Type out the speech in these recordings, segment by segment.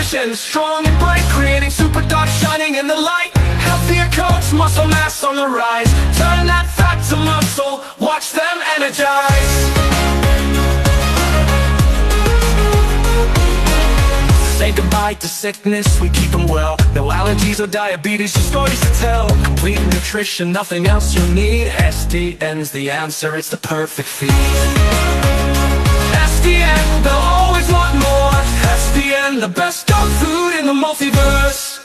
nutrition, strong and bright, creating super dark shining in the light. Healthier coats, muscle mass on the rise. Turn that fat to muscle, watch them energize. Say goodbye to sickness, we keep them well. No allergies or diabetes, just stories to tell. Complete nutrition, nothing else you need. SDN's the answer, it's the perfect feed. SDN, they'll always want more. SDN, the best dog food in the multiverse.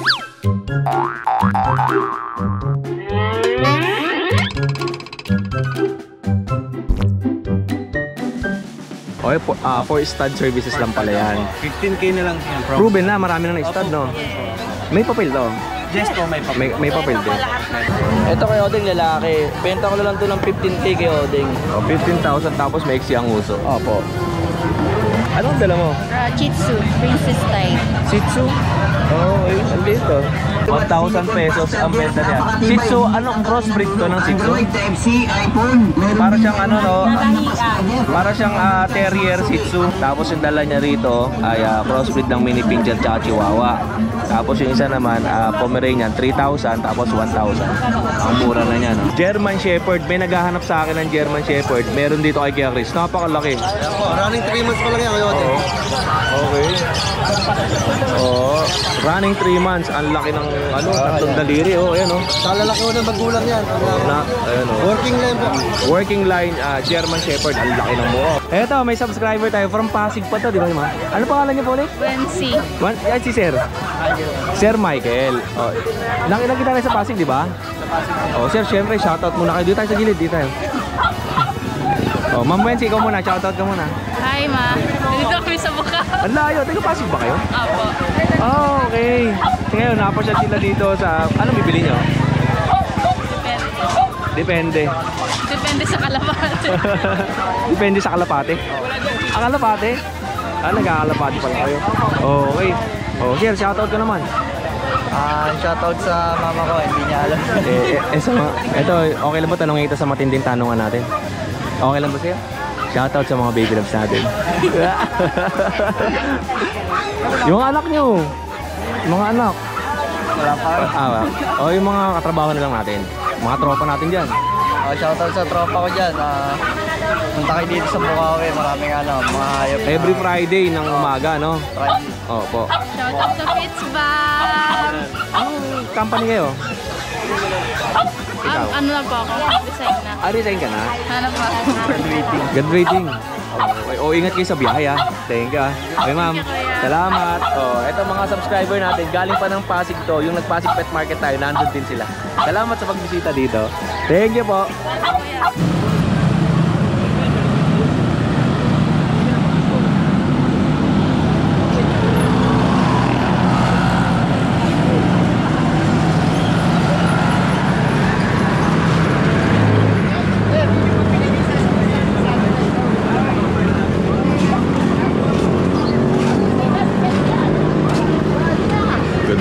Okay, for stud services lang pala yan. 15K na lang yan. Proven na, marami na na-stud, no? May papel to? Yes po, may papel. May papel din. Ito kay Oding lalaki. Benta ko na lang to ng 15K kay Oding. 15,000 tapos may iksi ang uso. Opo. Anong dala mo? Shih Tzu, princess type. Shih Tzu? Oo, ang dito. 1,000 pesos ang benta niya. Shih Tzu, anong crossbreed to ng Shih Tzu? Para siyang ano, no? Para siyang terrier Shih Tzu. Tapos yung dala niya rito ay crossbreed ng mini pincher at chihuahua. Tapos yung isa naman, Pomeranian, 3,000 tapos 1,000. Ang mura na niya, no? German Shepherd, may naghahanap sa akin ng German Shepherd. Meron dito kay Kuya Chris. Napakalaki. Running 3 months pa lang yan. Okay. Oh, running 3 months. Ang laki ng ano, tatlong daliri. Oh, ayan oh. Kalalaki ko ng magulang yan. Ayan oh. Working line po. Working line, German Shepherd. Ang laki ng mukha. Eto, may subscriber tayo from Pasig pa to, di ba, ma? Ano pangalan niyo po ulit? Wensi. Yan si Sir. Sir Michael. Oh. Nakita tayo sa Pasig, di ba? Sa Pasig. Oh, Sir, syempre shoutout muna kayo. Dito tayo sa gilid, dito tayo. Oh, Ma'am Wensi, ikaw muna, shoutout ka muna. Hi, ma. Dito kami sa buka. Ang layo, taga Pasig ba kayo? Apo. Oh, okay. Ngayon, napasyal sila dito sa... Ano bibili nyo? Depende. Depende sa kalapate. Depende sa kalapate. Ang kalapate? Nagkakalapate pala kayo. Okay. Oh, Sir, shoutout ka naman. Shoutout sa mama ko, hindi niya alam. Ito, okay lang ba tanongin kita sa matinding tanungan natin? Okay lang ba sa'yo? Shoutout sa mga baby loves natin. Yung anak nyo. Yung mga anak. Wala pa. Yung mga katrabaho na lang natin. Mga tropa natin dyan. Shoutout sa tropa ko dyan. Punta kayo dito sa Bukawi. Maraming mga hayop. Every Friday ng umaga, no? Friday. Opo. Shoutout sa Fitzbag. Company kayo? Ikaw? Ano na po ako? Resign na. Resign ka na? Ano po? Graduating. Ingat kayo sa biyahe, ha? Thank you, ha? Okay, ma'am. Salamat. Ito mga subscriber natin, galing pa ng Pasig to. Yung nag-Pasig Pet Market tayo, nandun din sila. Salamat sa pagbisita dito. Thank you po.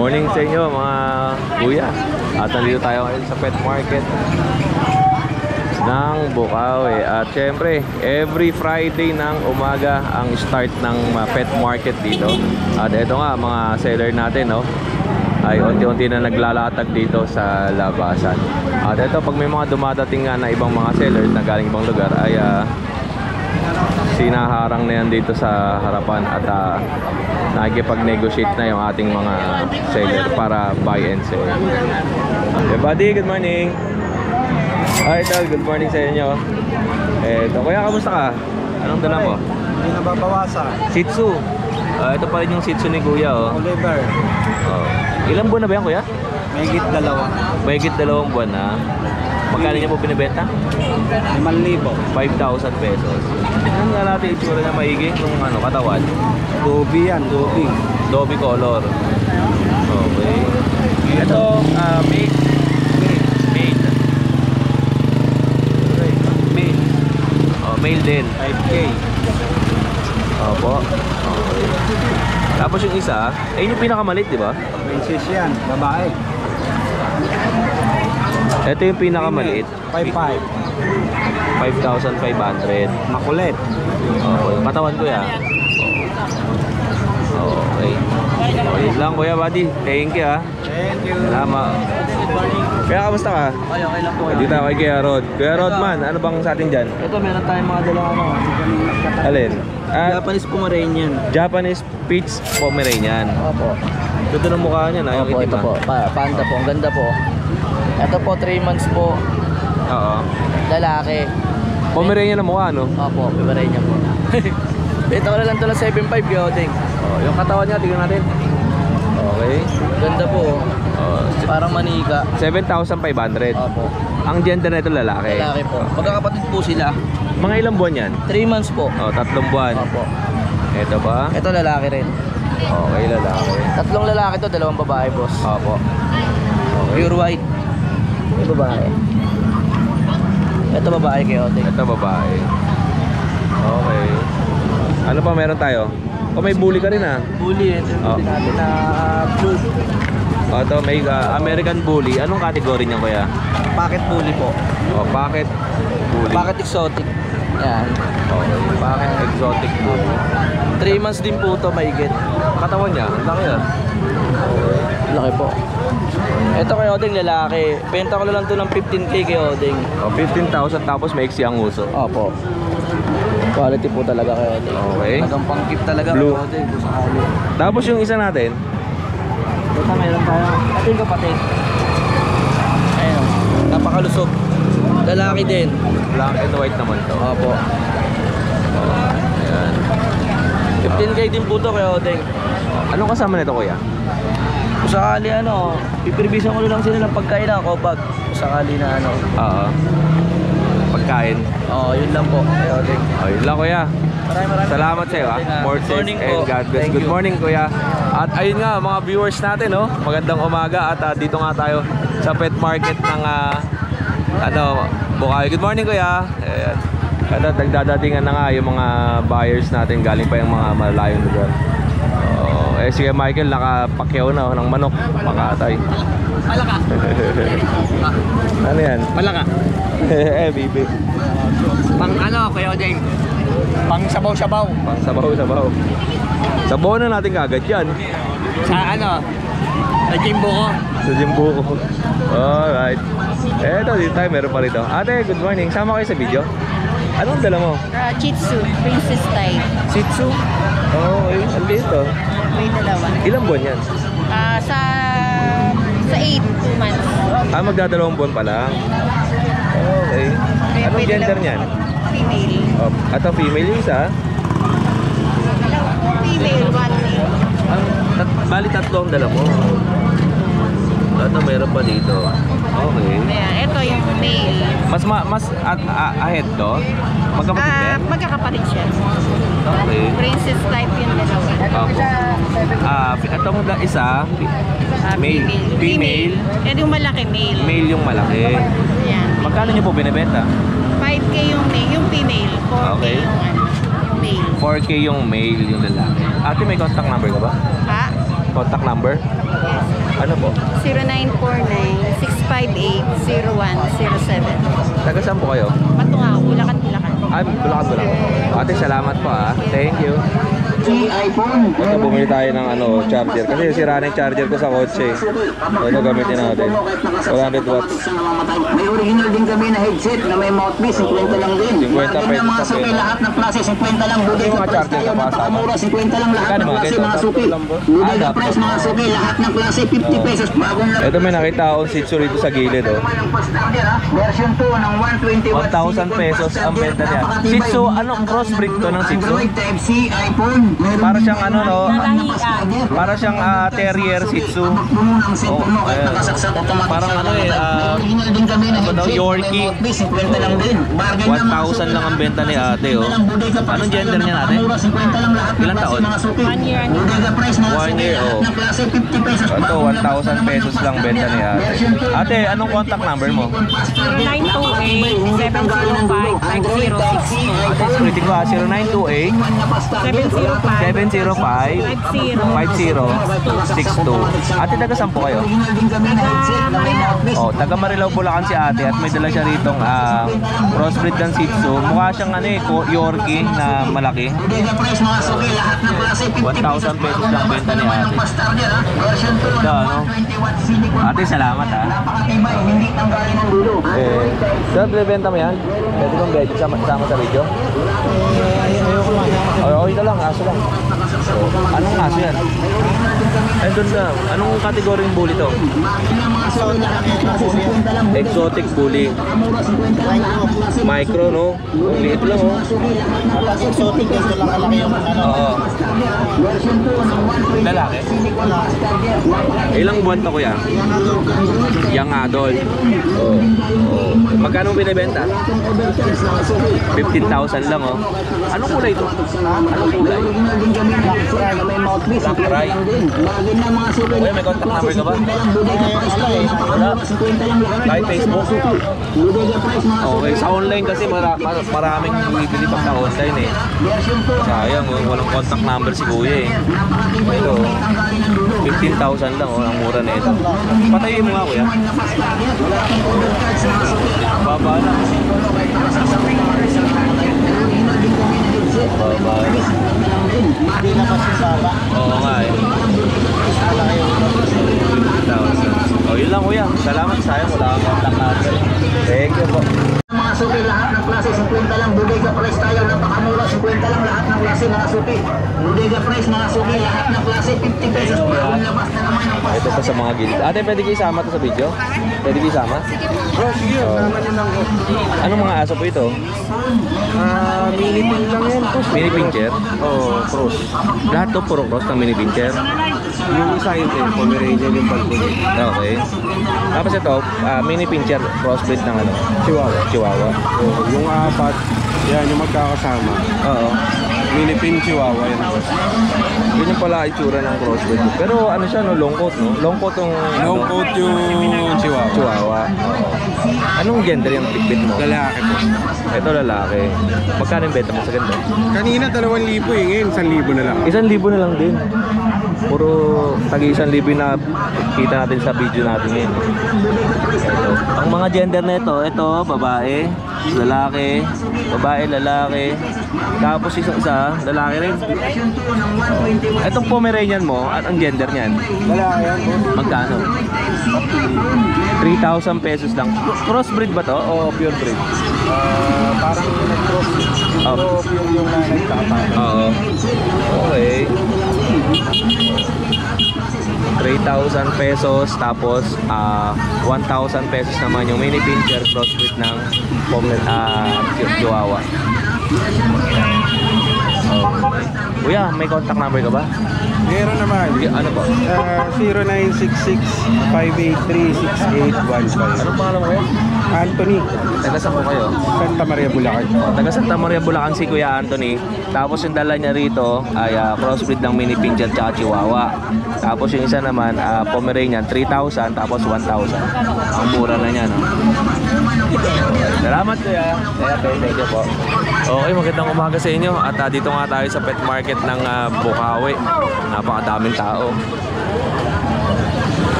Morning sa inyo mga kuya. At nandito tayo ngayon sa pet market ng Bukawi. At syempre, every Friday ng umaga ang start ng pet market dito. At ito nga, mga seller natin, no, ay unti-unti na naglalatag dito sa labasan. At ito, pag may mga dumadating nga na ibang mga seller na galing ibang lugar, ay sinaharang na yan dito sa harapan at nakikipag-negotiate na yung ating mga seller para buy and sell. Hey buddy, good morning. Hi tol, good morning sa inyo. Kuya, kamusta ka? Anong dala mo? Hindi nababawasan. Shih Tzu. Ito pa rin yung Shih Tzu ni kuya, oh. Oliver. Ilang buwan na ba yan, kuya? Mahigit 2. Mahigit 2 buwan na. Magkano niya po binibenta? 5,000. 5,000 pesos. Tignan nga natin itsura na maigi yung katawan. Dobby yan, Dobby. Dobby color. Okay. Ito, male. Male din. 5K. Opo. Okay. Tapos yung isa, yung pinakamalit, di ba? Princess yan, babae. Ito yung pinakamaliit. 5,500. 5,500. Makulit. Okay. Katawan ko yan. Okay. Ayos lang kuya buddy. Thank you ah. Thank you. Salamat. Kaya kamusta ka? Ay, okay lang po. Dito ako kay Kuya Rod. Kuya Rod man, ano bang sa atin dyan? Ito, meron tayong mga dalang ano. Alin? Japanese Pomeranian. Japanese Spitz Pomeranian. Opo. Ito ng mukha niya na, yung Opo, itim ito po. Panda po. Ang ganda po. Ito po, 3 months po. Oo. Lalaki. Pomeranian na mukha, no? Opo, Pomeranian po. Ito ko na lang ito ng 7.5 Gyoding. Oh, yung katawan niya, tingnan natin. Okay. Ganda po. Oh, Parang manika. 7,500. Opo. Ang gender na ito lalaki. Lalaki po. Magkakapatid po sila. Mga ilang buwan yan? 3 months po. Oh, 3 buwan. Opo. Ito ba? Ito lalaki rin. Okay, lalaki. 3 lalaki to, 2 babae, boss. Opo. Okay. Pure white. Ito babae. Ito babae kay Ote. Ito babae. Okay. Ano pa meron tayo? Oh, may bully ka rin ah. Bully, ito Oh. yung natin na blue. Oh, ito may American bully. Anong category niya kuya? Pocket bully po. Oh, pocket bully. Pocket exotic. Yan. Okay. Pocket exotic bully. 3 months din po ito, maigit. Katawan niya, ang laki ah. Laki po. Ito kay Odeng lalaki. Benta ko na lang ito ng 15k kay Odeng. Oh, 15,000 tapos maiksi ang uso. Opo. Quality po talaga kay Odeng. Okay. Hanggang pang-keep talaga Blue. kay Odeng. Kung sakali. Tapos yung isa natin, Ito meron tayo. Ito yung kapatid. Ayun o. Napakalusog. Lalaki din. black and white naman to. Opo. Ayan. 15k din po ito kay Odeng. Anong kasama nito kuya? Kung sakali ano, pipirbisan ko na lang sila ng pagkain na kobag. Kung sakali na ano. Oo. Pagkain. Oo, yun lang po kay Odeng. Oh, yun lang kuya. Maraming Salamat sa iyo ah. More Good safe morning and po. God bless. Thank Good you. morning kuya. At ayun nga mga viewers natin no. Magandang umaga at dito nga tayo sa pet market ng Bukawi. Good morning kuya. Ayan. At nagdadatingan na nga yung mga buyers natin galing pa yung mga malayong lugar. Sige Michael, nakapakyaw na ng manok, makatay. Malaka. Ano yan? Malaka. Bibi. Pang ano, kay Odeng? Pang sabaw-sabaw. Pang sabaw. Sabaw na natin kagad yan. Sa ano? Sa Jimbo ko. Sa Jimbo ko. Alright. Eto, dito tayo, meron pa rito. Ate, good morning. Sama kayo sa video. Anong dala mo? Shih Tzu, princess type. Shih Tzu? Oo, ang dito. May dalawa. Ilang buwan yan? Sa 8, 2 months. Magdadalawang buwan pa lang. Okay. Anong May gender dalawang niyan? Female. Oh, at ang female yung isa? Female, 1 male. Bali tatlo ang dala mo. Ito meron pa dito. Okay. Ayan, ito yung male. Mas ahead to? Magkapatid ba? Magkakapatid siya. Okay. Princess type yung dalawa. Opo. Itong isa, male. Female. Yan yung malaki, male. Male yung malaki. Yan. Magkano niyo po binibenta? 5K yung male, yung female. 4K Okay. yung male. 4K yung male, yung lalaki. Ate, may contact number ka ba? Ha? Contact number? Ano po? 0949-658-0107. Taga saan po kayo? Patunga, Bulacan. Ay, Bulacan. Ate, salamat po ah. Thank you. Ito, bumili tayo ng charger. Kasi sira na yung charger ko sa kotse. Ito, gamitin natin. 100 watts. May original din kami na headset na may mouthpiece, 50 lang din. 50 Lahat din ng mga pesos suki, sa lahat ng klase, 50 lang. Bugay Yung ka mga price charger tayo, na pasama. napakamura, 50 lang lahat Kano ng mga klase, ganito? mga suki. Bugay ka price, mga suki, lahat ng klase, 50 pesos. Bagong lang. Ito, may nakita akong Shih Tzu rito sa gilid. Oh. Version 2 ng 120 watts. 1,000 pesos ang benta niya. Shih Tzu, anong crossbreed to ng Shih Tzu? Android Type-C, iPhone. Para siyang para siyang terrier Shih Tzu. Oh, ayan. Parang original din kami na ano daw, headset, Yorkie. may mouthpiece, 50 lang din. Bargain lang, mga 1,000 lang ang benta ni ate. Oh. Anong gender niya natin? Ilang taon? 1 year and 1 year, oh. Ito, 1,000 pesos lang benta ni ate. Ate, anong contact number mo? 0928-705-5062. Ate, screening ko 0928 705 5062. Ate, taga saan po kayo? Oh, taga Marilao, Bulacan si ate at may dala siya ritong crossbreed ng Shih Tzu. Mukha siyang ano eh, Yorkie na malaki. 1,000 pesos lang benta ni ate. Ito ano? Ate, salamat ha. Sir, bibenta mo yan? Pwede kong bet sama sa video? Okay na lang, aso lang. Anong aso yan? Ay, doon na. Anong kategoryeng bully to? Exotic bully. Micro, no? Ang liit lang, oh. Exotic, ito lang kalaki yung Oo. Lalaki? Ilang buwan to, kuya? Young adult. Oh. Magkano binibenta? 15,000 lang, oh. Anong kulay ito? Anong kulay? Black Cry. Kuya, may contact number ka ba? Wala. Kahit Facebook? Okay, sa online kasi maraming bumibili pag na online eh. Sayang, walang contact number si kuya eh. Ito, 15,000 lang, oh, ang mura na ito. Patayin mo nga, kuya. Baba lang. Baba. Hindi na mas baba. Oo nga eh. Oh, yun lang kuya. Salamat, sayang wala kang contact number. Thank you po. Mga suki, lahat ng klase, 50 lang. Bodega price tayo, napakamura. 50 lang lahat ng klase, mga suki. Bodega price, mga suki, lahat ng klase, 50 pesos. Labas na naman ang Ito pa sa mga gilid. Ate, pwede kayo isama to sa video? Pwede kayo isama? Bro, sige, naman yun lang ko. Anong mga aso po ito? Mini pin lang yan. Mini pincher? Oo, cross. Lahat to puro cross ng mini pincher? Yung isa yun din, Pomeranian yung balbuli. Okay. Tapos ito, mini pincher, crossbreed ng ano? Chihuahua. Chihuahua. Oo, yung apat, yan, yung magkakasama. Oo. Mini pin Chihuahua yan. Yun yung pala itsura ng crossbreed. Pero ano siya, no? Long coat, no? Long coat yung Long coat yung Chihuahua. Chihuahua. Oo. Anong gender yung bit mo? Lalaki po. Ito lalaki. Magkano yung benta mo sa ganda? Kanina 2,000 eh, ngayon 1,000 na lang. 1,000 na lang din. Puro tagi 1,000 na kita natin sa video natin ngayon. Ito. Ang mga gender na ito, babae, lalaki, babae, lalaki. Tapos isa, lalaki rin. Oh. Itong Pomeranian mo, at ang gender niyan? Lalaki yan po. Magkano? 3,000 pesos lang. Crossbreed ba to o pure breed? Parang nag-cross. Pero yung nanay tatay. Oo. Okay. 3,000 pesos tapos 1,000 pesos naman yung mini pincher crossbreed ng Chihuahua. Kuya, may contact number ka ba? Meron naman. Ano po? 0966-583-6815. Anong pangalan mo kuya? Anthony, Taga saan po kayo? Santa Maria, Bulacan. Taga Santa Maria, Bulacan si Kuya Anthony. Tapos yung dala niya rito ay crossbreed ng mini pincher at Chihuahua. Tapos yung isa naman Pomeranian 3,000 tapos 1,000. Ang mura na niya, no? Salamat Kuya. Thank you po. Okay, magandang umaga sa inyo. At dito nga tayo sa pet market ng Bukawi. Napakadaming tao.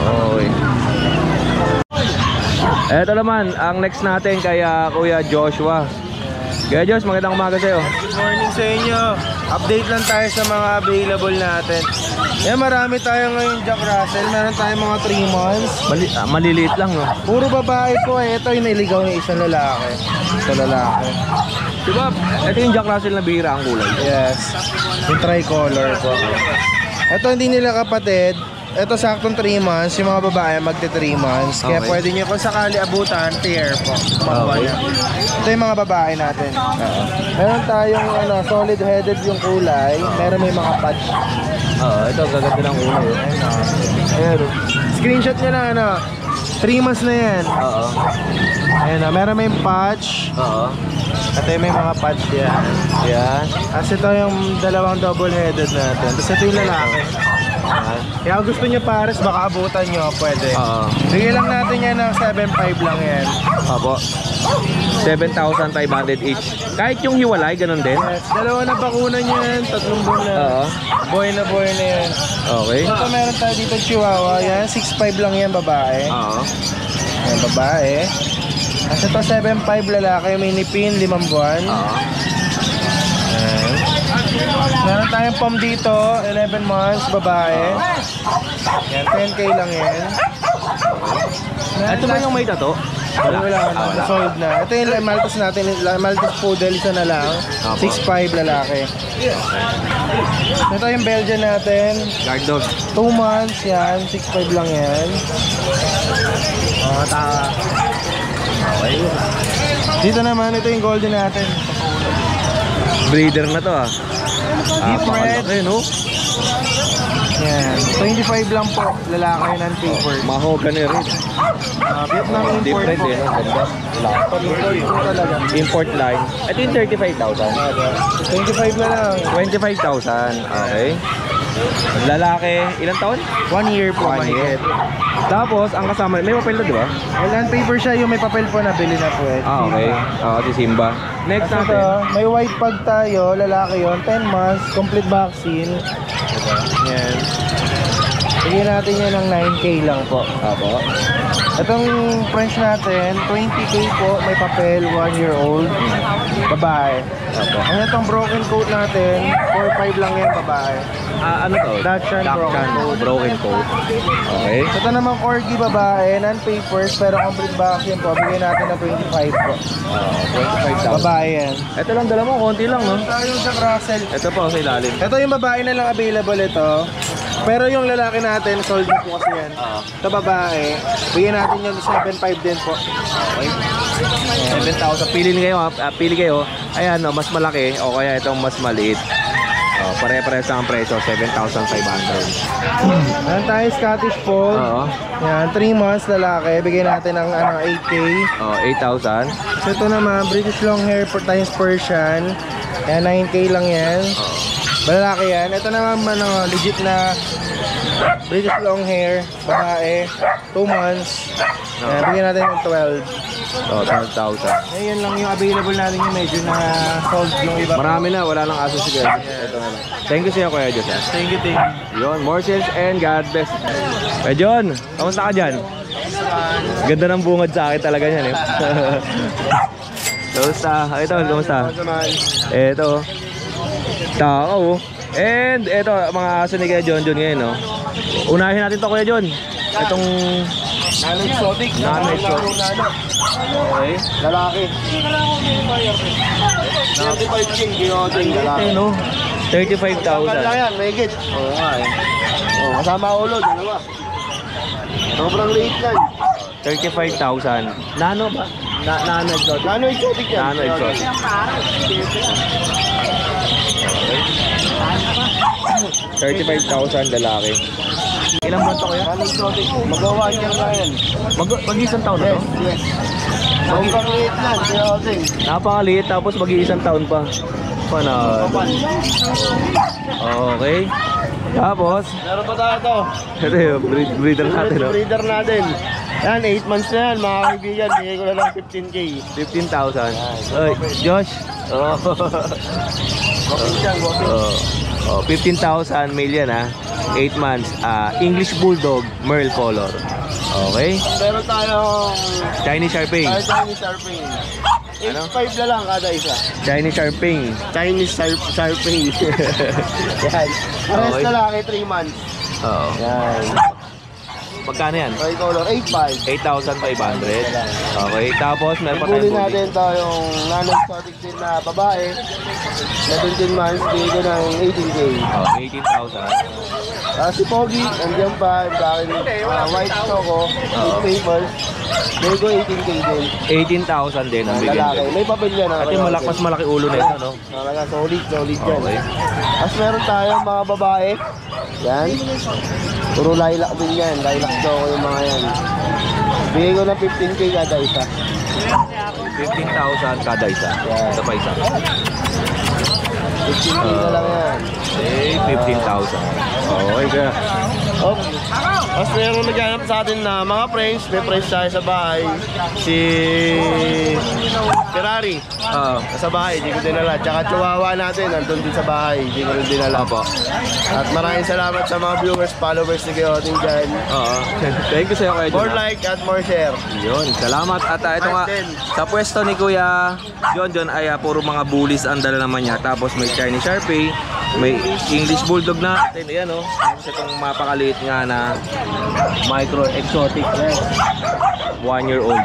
Okay. Eto naman, ang next natin kay Kuya Joshua. Kuya Josh, magandang umaga sa'yo. Good morning sa inyo. Update lang tayo sa mga available natin. Yan, marami tayo ngayon Jack Russell. Meron tayong mga 3 months. Maliliit lang, no? Puro babae po eh. Ito yung niligaw ng isang lalaki. Ito lalaki. Diba, ito yung Jack Russell na bihira ang kulay. Yes. Yung tricolor po. Ito hindi nila kapatid. Ito saktong 3 months. Yung mga babae magti 3 months. Kaya Okay. pwede nyo kung sakali abutan, pair po. Okay. Ito yung mga babae natin. Meron tayong solid headed yung kulay. Meron may mga patch. Oo, ito gaganda ng kulay. Ayan. Screenshot nyo na 3 months na yan. Oo. Ayan meron may patch. Oo. Ito yung may mga patch yan. Yan. As ito yung dalawang double headed natin. Tapos ito yung lalaki. Kaya gusto nyo pares, baka abutan nyo, pwede. Oo. Bigyan lang natin yan ng 7.5 lang yan. Opo. 7,500 each. Kahit yung hiwalay, ganun din? Yes, dalawa na bakuna yan, 3 buwan na. Oo. Boy na yan. Okay. Ito meron tayo dito Chihuahua, yan, 6.5 lang yan babae. Oo. Yan, babae. Kasi ito 7'5" lalaki, mini pin, 5 buwan. Yan. Meron tayong pom dito, 11 months, babae. Yan, 10K lang yan. Ito ba yung may tato? Wala na, sold na. Ito yung Maltese natin, Maltese Poodle, isa na lang. 6'5" lalaki. Ito yung Belgian natin. Guard dog. 2 months yan, 6'5" lang yan. Okay. Dito naman, ito yung golden natin. Breeder na to ah. Deep red. Pakalaki, no? Yan, 25 lang po, lalaki ng paper. Mahogany rin. Vietnam import Different po. eh, no? Ganda. Import po talaga. Import line. Ito yung 35,000. 25 na lang. 25,000. Okay. Lalaki, ilang taon? 1 year po. 1 year. Tapos, ang kasama, may papel na, di ba? Land paper siya, yung may papel po na bili na po eh. Ah, okay. Si Simba. Next Ito, natin. may white pug tayo, lalaki yon, 10 months, complete vaccine. Yan. Bigyan natin yan ng 9K lang po. Apo. Itong French natin, 20K po, may papel, 1 year old, babae. Apo. Ano itong broken coat natin, 4-5 lang yan, babae. Ano to? Dachshund broken coat. Okay. Ito naman corgi babae, non-papers, pero complete vaccine po, bigyan natin ng 25 po. 25,000. Babae yan. Ito lang, dala mo, konti lang, no? Tayo sa Russell. Ito po sa ilalim. Ito yung babae na lang available ito. Pero yung lalaki natin, sold na po kasi yan. Ito babae, bigyan natin yung 7.5 din po. Okay. 7,000. Pili kayo. Ayan, no, mas malaki o kaya itong mas maliit. Pare-pares ang presyo, 7,500. Meron tayo Scottish Fold. Oo. Yan, 3 months lalaki, bigyan natin ng 8K. 8,000. So ito naman, British Longhair times Persian. Yan, 9K lang yan. Lalaki yan. Ito naman legit na British Longhair, babae, 2 months. Yan, bigyan natin ng 12. 12,000. Yan lang yung available natin yung medyo na sold yung iba. Marami na, wala nang aso si Kuya. Ito na lang. Thank you sa'yo, Kuya Diyos. Thank you. Yun, more sales and God bless. Kuya John, kamusta ka dyan? Ganda ng bungad sa akin talaga yan eh. Kamusta? Ito, kamusta? Ito. Tao. And ito, mga aso ni Kuya John ngayon, no? Unahin natin to, Kuya John. Itong Non-exotic. Non-exotic. Okay. Lalaki. 95K, ginotin lalaki. Ito, no? 35,000. Lang yan, may git. Oo nga eh. Oh, kasama ulo, dalawa. Sobrang liit lang. 35,000. Nano ba? Nano exotic. Nano exotic yan. Nano exotic. 35,000 lalaki. Ilang buwan to kuya? Nano exotic. Magawa niya nga yan. Mag-iisang taon na to? Yes. Sobrang liit lang, ginotin. Napakaliit tapos mag-iisang taon pa. Panalo. Okay. Tapos, Meron pa tayo ito. ito yung breeder natin. No? Breeder natin. Yan, 8 months na yan, mga kaibigan. Bigay ko na lang 15K. 15,000. Oy, Josh. Oh. Oh, 15,000 million ha. 8 months. English Bulldog, Merle color. Okay. Meron tayong Chinese Sharping. Chinese Sharping. 8.5 na lang kada isa. Chinese Sharping. Chinese Sharping. Yan. Pares Okay. na lang, 3 months. Oo. Yan. Magkano yan? Toy color, 8.5. 8,500. Okay. Tapos, meron pa Pagpuli tayong natin tayong non-exotic din na babae. 17 months, bigay ko ng 18K. 18,000. Si Pogi, nandiyan pa, yung white choco, with papers. Bigay ko 18K din. 18,000 din ang bigyan Lalaki, ko. may papel yan. At yung mas malaki ulo na ito, no? Talaga, solid yan. Okay. Tapos meron tayong mga babae. Yan. Puro lilac din yan. Lilac choco yung mga yan. Bigay ko ng 15K kada isa. 15,000 kada isa. Yeah. Ito pa isa. 15K na lang yan. Okay, 15,000. Okay ka. Oh. Tapos meron naghanap sa atin na mga friends, may friends tayo sa bahay. Si Ferrari. Sa bahay, hindi ko dinala. Tsaka Chihuahua natin, nandun din sa bahay, hindi ko rin dinala po. At maraming salamat sa mga viewers, followers ni Kuya Oding dyan. Thank you sa'yo, Kuya John. More like at more share. Yun, salamat. At ito nga, sa pwesto ni Kuya John ay puro mga bullies ang dala naman niya. Tapos may Chinese Sharpei, may English Bulldog natin. Ayan o. Tapos itong mapakaliit nga na micro exotic 1-year-old.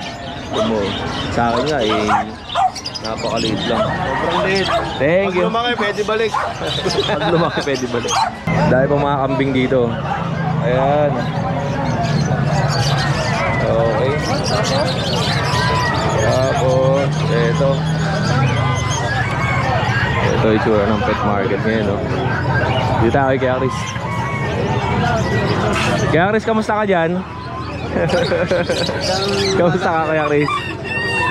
Sa akin nga napakaliit lang. Sobrang liit. Thank you. Pag lumaki, pwede balik. Pag lumaki, pwede balik. Dahil pa mga kambing dito. Ayan. Okay. Tapos, ito itsura ng pet market ngayon, no? Dito tayo kay Kuya Chris. Kuya Chris, kamusta ka dyan? Kamusta ka, Kuya Chris?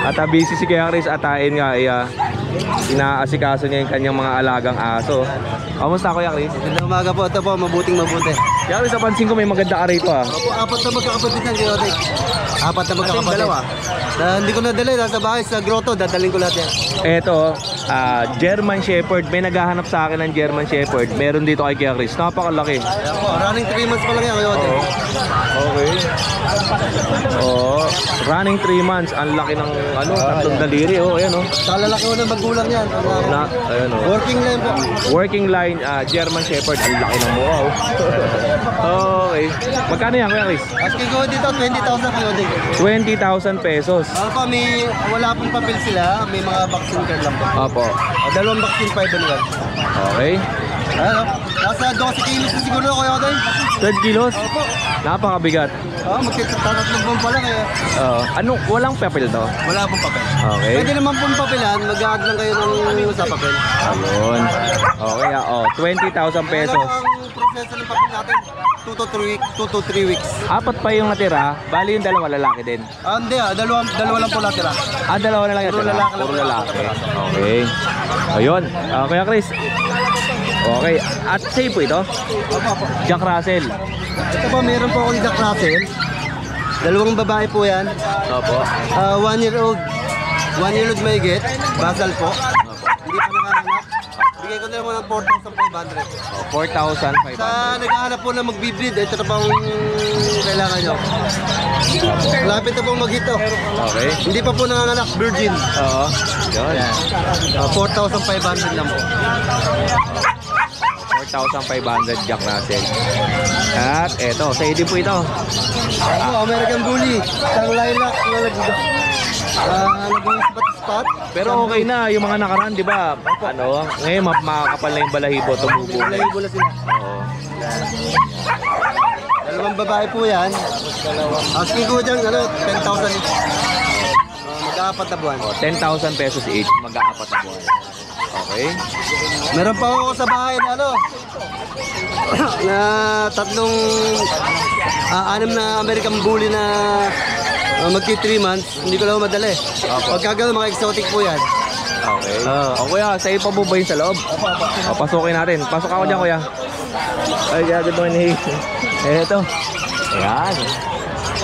At busy si Kuya Chris at inaasikaso niya yung kanyang mga alagang aso. Kamusta, Kuya Chris? Magandang umaga po. Ito po, mabuting mabuti. Kuya Chris, napansin ko may maganda ka rito, ah. Opo, 4 na magkakapatid yan, Kuya Oding. 4 na magkakapatid. Dalawa. Hindi ko nadala, nasa bahay, sa grotto, dadaling ko lahat yan. Eto, German Shepherd. May naghahanap sa akin ng German Shepherd. Meron dito kay Kuya Chris. Napakalaki. Ayan po, running 3 months pa lang yan, Kuya Oding. Okay. Running 3 months. Ang laki ng tatlong daliri. Ayan, Kalalaki ko ng magulang yan. Ayan, Working line po. Working line, German Shepherd. Ang laki ng mukha, Okay. Magkano yan, Kuya Chris? Asking ko dito, 20,000, Kuya Oding. 20,000 pesos. Po, wala pong papel sila. May mga vaccine card lang po. Opo. 2 vaccine, 5 yan. Okay. Ano? Nasa 12 kilos na siguro, Kuya Oding. 12 kilos? Opo. Napakabigat. Magtatatlong buwan pa lang eh. Walang papel to? Wala pong papel. Okay. Pwede naman pong papelan, mag-add lang kayo ng sa papel. Ayun. Okay, 20,000 pesos. Ang proseso ng papel natin, 2 to 3 weeks. Apat pa yung natira, bali yung dalawa lalaki din. Hindi dalawa lang po natira. Dalawa na lang Puro natira? lalaki lang. Puro lalaki. Okay. Ayun. Kuya Chris. Okay. At safe po ito? Opo. Jack Russell. Ito po, meron po akong Jack Russell. 2 babae po yan. Opo. 1-year-old. 1-year-old may get. Basal po. Hindi pa nakahanap. Bigay ko na lang ng 4,500. 4,500. Sa naghahanap po na mag-breed, ito na pang kailangan nyo. Lapit na pong mag-hito. Okay. Hindi pa po nanganganak, virgin. Oo. Yun. 4,500 lang po. 4,500 Jack Russell. At eto, sa din po ito. American Bully. Isang lilac na nag-spot. Pero okay na, yung mga nakaraan, di ba? Ngayon makakapal na yung balahibo, tumubo na. Balahibo na sila. Oo. 2 babae po yan. Asking ko dyan, 10,000 each. Mag-aapat na buwan. 10,000 pesos each, mag-aapat na buwan. Okay. Meron pa ako sa bahay na na 6 na American Bully na magki 3 months. Hindi ko lang madala eh. Pagkagano, mga exotic po yan. Okay. Kuya, sa'yo pa po ba yun sa loob? Pasukin natin. Pasok ako dyan, kuya. Ay, good morning. Eto. Ayan.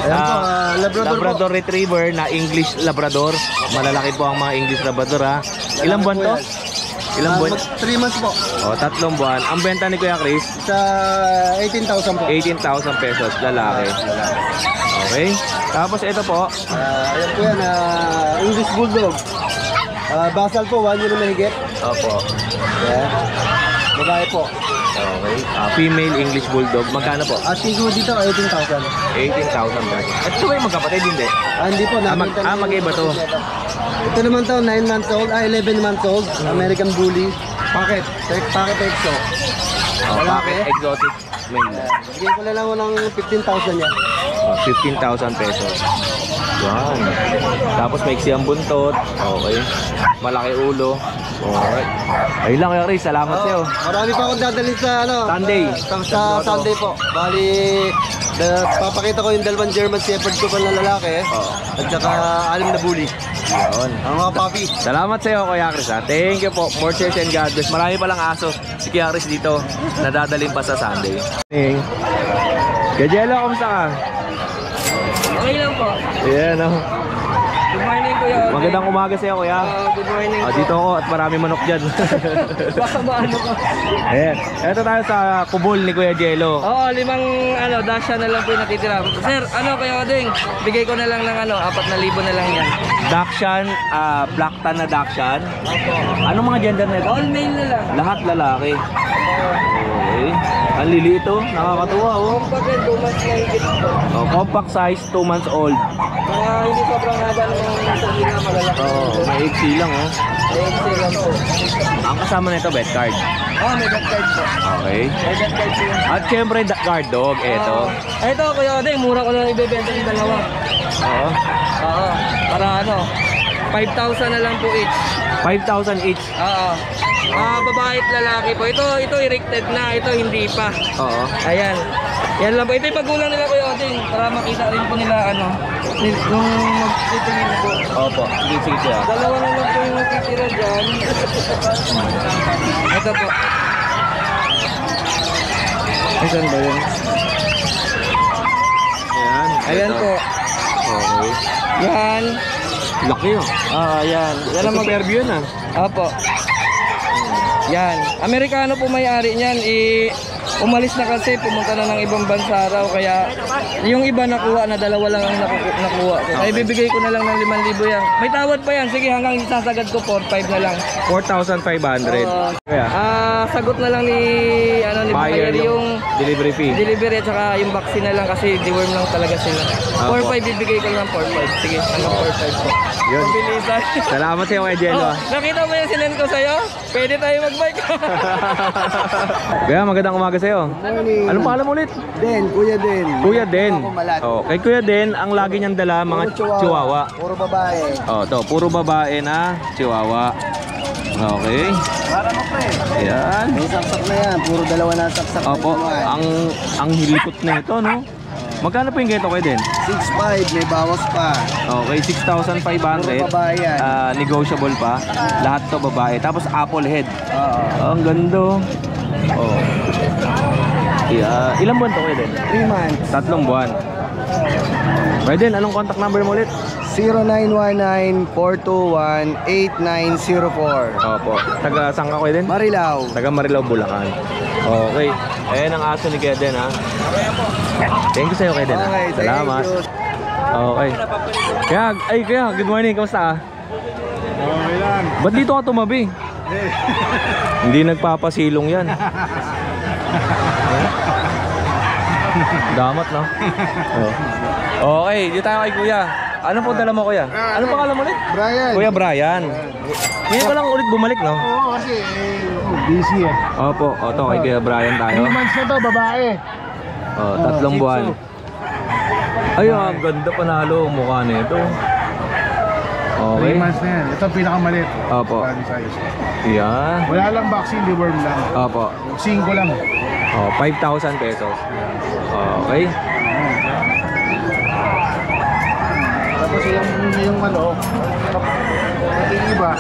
Ayan po, Labrador Retriever na English Labrador. Malalaki po ang mga English Labrador, ha. Ilang buwan to? Ilang buwan? 3 months po. 3 buwan. Ang benta ni Kuya Chris? Sa 18,000 po. 18,000 pesos, lalaki. Okay. Tapos ito po. Ayan po yan, English Bulldog. Basal po, 1 year na mahigit. Opo. Ayan. Babae po. Okay. Female English Bulldog. Magkano po? Asking ko dito, 18,000. 18,000 pesos. At ito ba yung magkapatid? Hindi. Hindi po. Mag-iba to. Ito naman to, 9 months old, 11 months old, American Bully. Packet EXO. Packet exotic male. Bigyan ko na lang ng 15,000 yan. 15,000 pesos. Yan. Tapos may ang buntot. Okay. Malaki ulo. Alright. Ayun lang, Kuya Chris. Salamat sa'yo. Marami pa akong dadalhin sa Sunday. Sa Sunday po. Bali, papakita ko yung 2 German Shepherd ko pa na lalaki. At saka 6 na bully. Yun. Ang mga puppy. Salamat sa'yo, Kuya Chris. Thank you po. More cheers and God bless. Marami palang aso si Kuya Chris dito na dadalhin pa sa Sunday. Kuya Jello, kamusta ka? Okay lang po. Ayan, oh. Good morning, Kuya Ote. Magandang umaga sa'yo, kuya. Good morning po. Dito ako at marami manok dyan. Baka maano ka. Ayan. Ito tayo sa kubol ni Kuya Jello. Oo, 5 dasha na lang po yung natitira. Sir, Kuya Odeng, bigay ko na lang ng 4,000 na lang yan. Dakshan, black tan na Dakshan. Anong mga gender na ito? All male na lang. Lahat lalaki. Okay. Ang liliit oh. Nakakatuwa oh. Compact 2 months na higit po. Oh, compact size, 2 months old. Mga hindi sobrang haba ng sandila, malalaki. May XC lang oh. Extra lang po. Ang kasama nito bet card. May that card po. Okay. May that card po yun. At syempre guard dog, eto. Ito, Kuya Odeng, mura ko na ibebenta yung dalawa. Oo. Oo. Para 5,000 na lang po each. 5,000 each. Oo. Babae at lalaki po. Ito erected na. Ito hindi pa. Oo. Ayan. Yan lang po. Ito yung paggulang nila, Kuya Odeng. Para makita rin po nila nung magtitingin po. Opo. Sige siya. Dalawa na lang po yung natitira dyan. Ito po. Ayan ba yun? Ayan. Ayan Ito. po. Okay. Yan. Laki oh. Yan. Yan ang Super view na. Opo. Yan. Amerikano po may-ari niyan. Umalis na kasi, pumunta na ng ibang bansa raw. Kaya yung iba nakuha na, dalawa lang ang nakuha ko. Kaya bibigay ko na lang ng 5,000 yan. May tawad pa yan. Sige, hanggang isasagad ko 4,500 na lang. 4,500. Kaya? Sagot na lang ni Buyer buyer yung delivery fee. delivery at saka yung vaccine na lang kasi deworm lang talaga sila. 4,500 bibigay ko lang 4,500. Sige, hanggang 4,500 po. Yun. Mabilisan. Salamat sa'yo kay Jello. Nakita mo yung sinend ko sa'yo? Pwede tayo mag-bike. Kaya magandang umaga sa'yo. Morning. Anong pangalan mo ulit? Kuya Den. Kuya Den. Ako malat. Oh, kay Kuya Den, ang lagi niyang dala mga chihuahua. Puro babae. Oh, to, puro babae na chihuahua. Okay. Para mo pre. Ayan. May saksak na yan. Puro dalawa na saksak. Opo, ang hilikot na ito, no? Magkano po yung ganito kayo din? 6,500. May bawas pa. Okay, 6,500. Puro babae yan. Negotiable pa. Lahat to babae. Tapos apple head. Oo. Ang ganda. Oh. Yeah. Ilang buwan to kayo din? 3 months. 3 buwan. Kayo din, anong contact number mo ulit? 0919-421-8904. Opo. Taga saan ka kayo din? Marilao. Taga Marilao, Bulacan. Okay. Ayan ang aso ni Keden ha. Thank you sa'yo Keden ha. Okay, thank Salamat. you. Okay. Kaya, good morning. Kamusta ka? Okay lang. Ba't dito ka tumabi? Hindi nagpapasilong yan. Damat no? Oh. Okay, dito tayo kay Kuya. Ano po dala mo Kuya? Ano pangalan mo ulit? Brian. Kuya Brian. Ngayon ka lang ulit bumalik no? Oo, kasi busy eh. Opo, ito kay Kuya Brian tayo. 3 months na to, babae. Oh, 3 buwan. Ayun, ang ganda panalo ang mukha nito. Okay. 3 months na yan. Ito ang pinakamalit. Opo. Yeah. Wala lang vaccine, deworm lang. Opo. 5 lang. Oh, 5,000 pesos. Okay. Tapos yung ano, yung iba,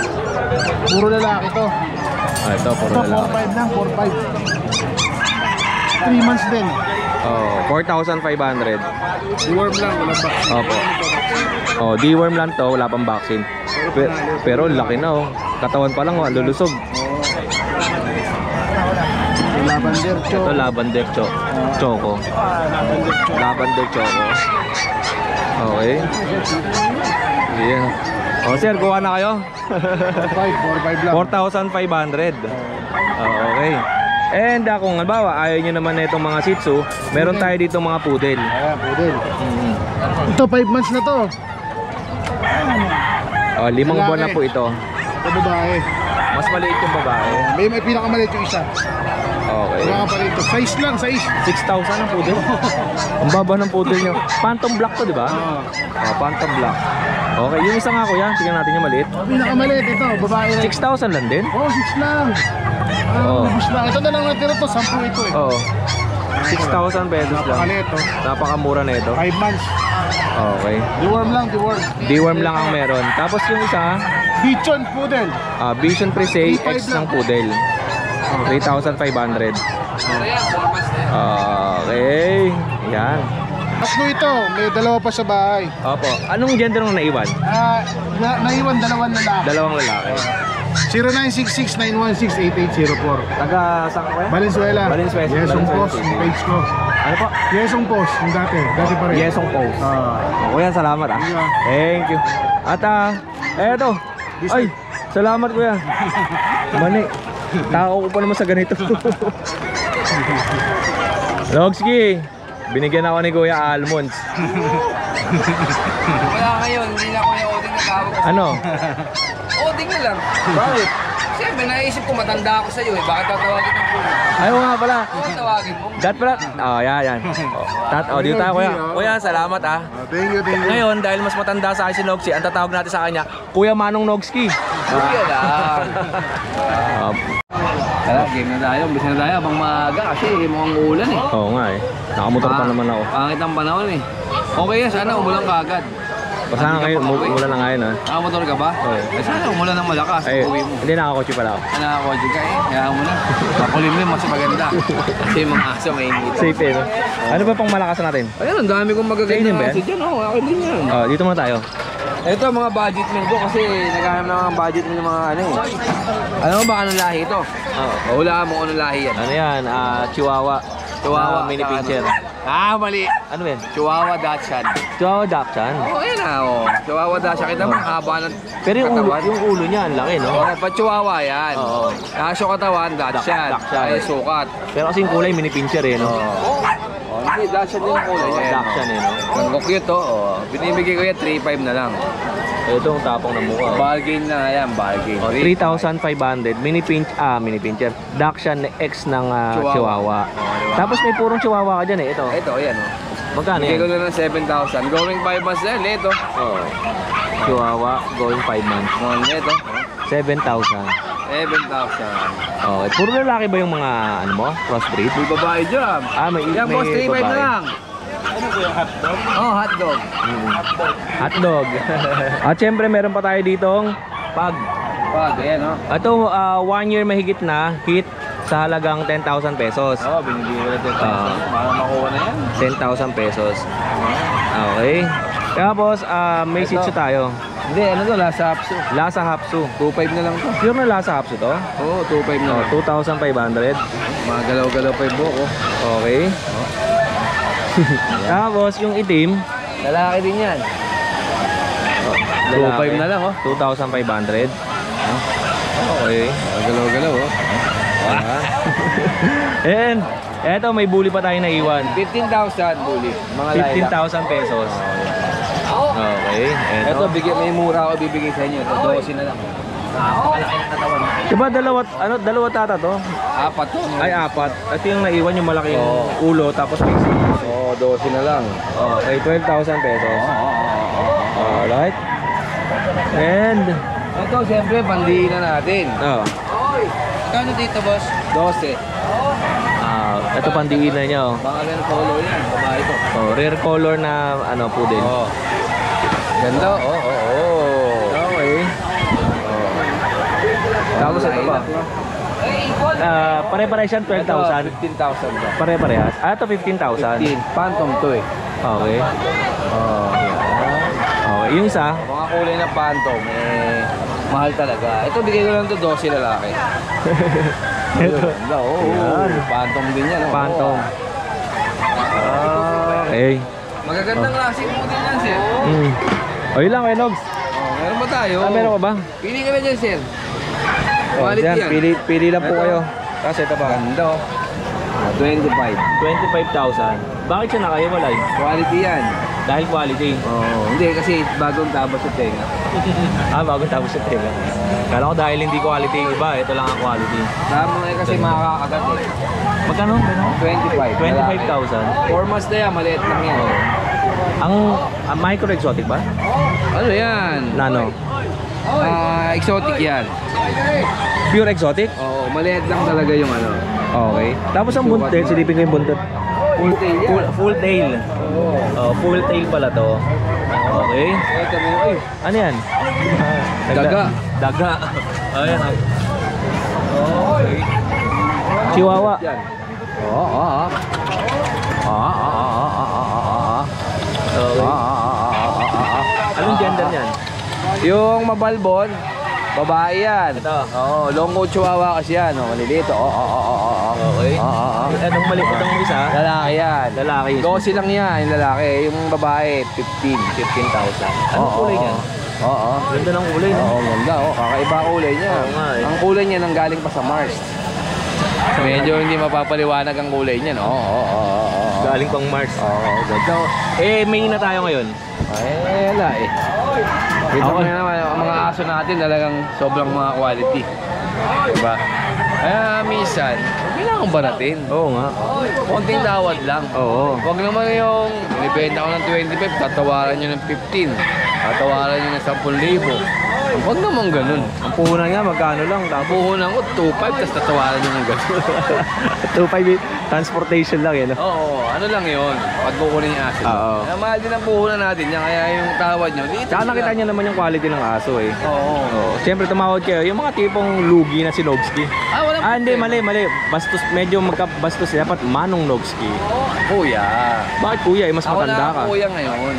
puro lalaki to. Ito, puro Ito, lalaki. 4,500 lang, 4,500. 3 months din. Oh, 4,500. Deworm lang, walang vaccine. Opo. Oh, deworm lang to, wala pang vaccine. Pero laki na oh. Katawan pa lang oh, lulusog. Lavender choco. Ito lavender choco. Lavender choco. Okay. Yeah. Oh, sir, kuha na kayo. 4,500 lang. 4,500. Okay. And kung halimbawa ayaw nyo naman na itong mga Shih Tzu, meron tayo dito mga poodle. Ayan, pudel. Ito, 5 months na to. Oh, 5 buwan na po ito. Ito babae. Mas maliit yung babae. May pinakamalit yung isa. Okay. Wala ka pa rito. Size lang, size. 6,000 ang poodle. Ang baba ng poodle nyo. Phantom black to, di ba? Oo. Oh, phantom black. Okay, yung isa nga kuya, tingnan natin yung maliit. Pinakamalit ito, babae na. 6,000 lang din. Oh, 6 lang. Oo. Ubus lang. Ito na lang natira to, 10 ito eh. Oo. 6,000 pesos lang. Napakalit oh. Napakamura na ito. 5 months. Okay. Deworm lang, deworm. Deworm lang ang meron. Tapos yung isa, Bichon, pudel. Vision Presay P5 X ng poodle. 3,500. Okay. Yan. Tatlo ito, may dalawa pa sa bahay. Opo. Anong gender ng naiwan? Naiwan dalawang lalaki. Dalawang lalaki. 0966-916-8804. Taga saan ka ba? Valenzuela. Valenzuela. Yesong Post, yung page ko. Ano po? Yesong Post, yung dati. Dati pa rin. Yesong Post. Kuya, salamat ah. Yeah. Thank you. At eto. Ay, salamat kuya. Mani. Tao ko pa naman sa ganito. Logski, binigyan ako ni Kuya almonds. Wala ngayon, hindi na ako yung Oding natawag. Ano? Oding na lang. Bakit? Siyempre, naisip ko matanda ako sa'yo eh. Bakit tatawagin ng puno? Ayaw nga pala. Bakit tawagin mo? Dat pala. Oh, yan. Dito tayo kuya. Kuya, salamat ah. Thank you. Ngayon, dahil mas matanda sa akin si Nogski, ang tatawag natin sa kanya, Kuya Manong Nogski. Kuya lang. Tara, game na tayo. Umbis na tayo habang maaga kasi mukhang ulan eh. Oo nga eh. Nakamotor pa naman ako. Pangit ang panahon eh. Okay yan, sana umulan ka agad. Basta nga ngayon, umulan na ngayon ah. Nakamotor ka ba? Oo. Eh sana umulan ng malakas. Ay, Uwi mo. hindi nakakotse pala ako. Nakakotse ka eh. Kaya mo na. Makulim mo yung mas maganda. Kasi yung mga aso may ingit. Safe eh, no? Ano ba pang malakas natin? Ayun, ang dami kong Sa'yo din magaganda ba yan? aso dyan. Oo, akin din yan. Oh, dito muna tayo. Ito mga budget men ko kasi naghahanap na mga budget men ng mga ano eh. Alam mo ba anong lahi ito? Oo. Hulaan mo kung anong lahi yan. Ano yan? Chihuahua. Chihuahua, Mini saka pincher. Mali. Ano yan? Chihuahua Dachshund. Chihuahua Dachshund. Oo, ayan na oh. Chihuahua Dachshund. Kita mo, haba ng Pero katawan. yung ulo niya, ang laki, no? Oo, pa Chihuahua yan. Oo. Kaso katawan, Dachshund. Dachshund. Ay, sukat. Pero kasi yung kulay, mini pincher eh, no? Oh, hindi, Dachshund yung kulay. Oo, Dachshund eh, no? Ang cute to. Oh. Binibigay ko yan, 3.5 na lang. Ito ang tapong ng mukha. Bargain na yan, bargain. Oh, 3,500. Mini pincher. Dachshund X ng Chihuahua. Tapos may purong Chihuahua ka dyan eh. Ito. Ito, ayan oh. Magkano Bigay ko yan? na ng 7,000. Going 5 months na yan, ito. Oh. Chihuahua going 5 months. No, ito. 7,000. 7,000. Okay. Puro lalaki ba yung mga ano mo? Crossbreed? May babae dyan. May Yan, boss, 3.5 na babae. lang. Oh, hotdog. Hotdog. At syempre meron pa tayo ditong pag. Pag, ayan oh. Ito 1 year mahigit na hit sa halagang 10,000 pesos. Oo, binibigay ko na 10,000. Para makuha na yan. 10,000 pesos. Okay. Tapos may shih tzu tayo. Hindi, ano to? Lasa Hapsu. Lhasa Hapsu. 2.5 na lang to. Pure na Lhasa Hapsu to? Oo, 2.5 na lang. 2,500. Mga galaw-galaw pa yung buko. Okay. Tapos yung itim, Lalaki din yan. 2.5 na lang oh. 2,500. Okay. Mga galaw-galaw oh. And eto may bully pa tayo na iwan. 15,000 bully. Mga lilac. 15,000 pesos. Okay. Ito, may mura ako bibigay sa inyo. Ito, 12 na lang. Diba dalawa tata to? 4 to. Ay, 4. Ito yung naiwan yung malaking ulo tapos may Oo, 12 na lang. okay, 12,000 pesos. Alright. And Ito, siyempre, pandiin na natin. Kano dito, boss? 12. ito pandiin na niya. Mga ganun color yan. Babae ito. Rare color na poodle. Ganda, Okay. Tapos ito pa. Pare-parehas yan, 12,000. 15,000 ba? Pare-parehas. Ito 15,000. 15. Phantom to eh. Okay. Okay, yung isa, Mga kulay na phantom, mahal talaga. Ito, bigay ko lang to 12 lalaki. ito. Ganda, Phantom din yan. Phantom. Okay. Magagandang klase mo din yan, sir. Ayun lang, Enogs. Meron ba tayo? Meron ka ba? Pili ka na dyan, sir. Quality Yan, yan. pili lang po Ito. kayo. Kasi ito pa. Ganda, 25. 25,000. Bakit siya nakahiwalay? Quality yan. Dahil quality. Hindi, kasi bagong tabas sa tenga. Bago tapos sa tela. Kala ko dahil hindi quality yung iba, ito lang ang quality. Tama kasi makakagat eh. Magkano? 25. 25,000. 4 months na yan, maliit lang yan. Ang micro exotic ba? Ano yan? Nano? Exotic yan. Pure exotic? Oo, maliit lang talaga yung ano. Okay. Tapos ang buntot, silipin ko yung buntot. Full tail yan. Full tail. Oo. Full tail pala to. Okay. Ito mo, ay. Ano yan? Daga. Daga. Ayan. Okay. Chihuahua. Yan. Anong gender niyan? Yung mabalbon, babae yan. Ito. Oo, long coat chihuahua kasi yan. Oh, maliliit. Okay. Anong maliit itong isa? Lalaki yan. Lalaki. 12 lang yan, yung lalaki. Yung babae, 15,000. Anong kulay niyan? Oo. Ganda ng kulay, no? Oo, ganda. Oh, kakaiba kulay niya. Oo nga, eh. Ang kulay niya nang galing pa sa Mars. Medyo hindi mapapaliwanag ang kulay niya, no? Oo. Galing pang Mars. So, may na tayo ngayon. Ay, wala eh. Dito Okay. nga naman, ang mga aso natin talagang sobrang mga quality. Diba? Kaya minsan, kailangan baratin. Oo nga. Konting tawad lang. Oo. Huwag naman yung binibenta ko ng 25, tatawaran nyo ng 15. Tatawaran nyo ng 10,000. Huwag naman ganun. Ang puhunan nga, magkano lang? Ang puhunan ko, 2,500, tapos tatawaran nyo ng ganun. 2.5 transportation lang yan. Oo, ano lang yun. Pag kukunin yung aso. Oo. Kaya mahal din ang puhunan natin yan, kaya yung tawad nyo. Tsaka nakita niyo naman yung quality ng aso eh. Oo. Siyempre tumawad kayo, yung mga tipong lugi na si Nobski. Walang Hindi, problema. mali. Bastos, medyo magkabastos. Dapat Manong Nobski. Kuya. Bakit kuya? Mas Ako matanda na ka. kuya ngayon.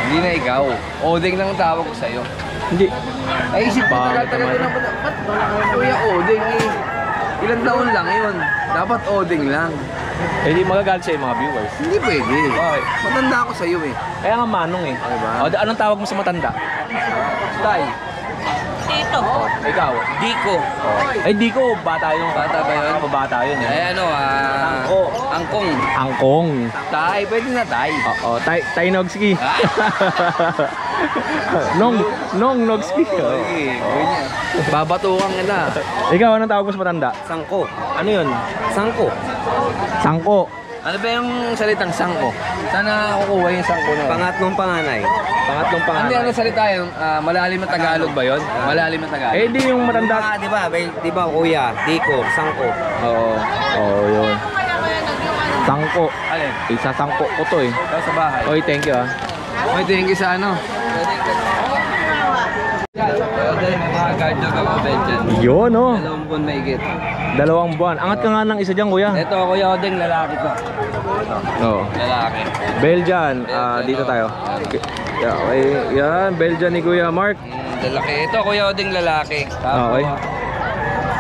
Hindi na ikaw. Odeng lang ang tawag ko sa'yo. Hindi. Ay, isip ko Bakit tagal-tagal ko naman? na ba't kuya Odeng eh? Ilang taon lang yun. Dapat Odeng lang. Eh, di magagalit sa'yo mga viewers. Hindi pwede. Bakit? Matanda ako sa'yo eh. Kaya nga Manong eh. Diba? Anong tawag mo sa matanda? Tay. Ito. Ikaw? Diko. Ay, di ko. Bata yun. Bata ba yun? Bata yun eh. Ay ano Angkong. Angkong. Tay, pwede na tay. Oo, Tay Nogski. Nong Nogski. Okay, ganyan. Babatukan ka na. Ikaw, anong tawag mo sa matanda? Sangko. Ano yun? Sangko. Sangko. Ano ba yung salitang sangko? Sana kukuha yung sangko na. Pangatlong panganay. Pangatlong Hindi, panganay. ano salita yun? Malalim na Tagalog ba yun? Malalim na Tagalog. Eh, di yung matanda. Di ba kuya, Diko, Sangko. Oo. Oo, yun. Sangko. Alin? Isa sangko ko to eh. Ito sa bahay. Oy, thank you ah. May thank you sa ano? May mga guard dog ako, Benjan. Yun oh. 2 buwan mahigit. 2 buwan. Angat ka nga ng isa dyan, kuya. Ito, Kuya Odeng, lalaki to. Oo. Lalaki. Belgian. Dito tayo. Okay. Yan, Belgian ni Kuya Mark. Lalaki. Ito, Kuya Odeng, lalaki. Okay.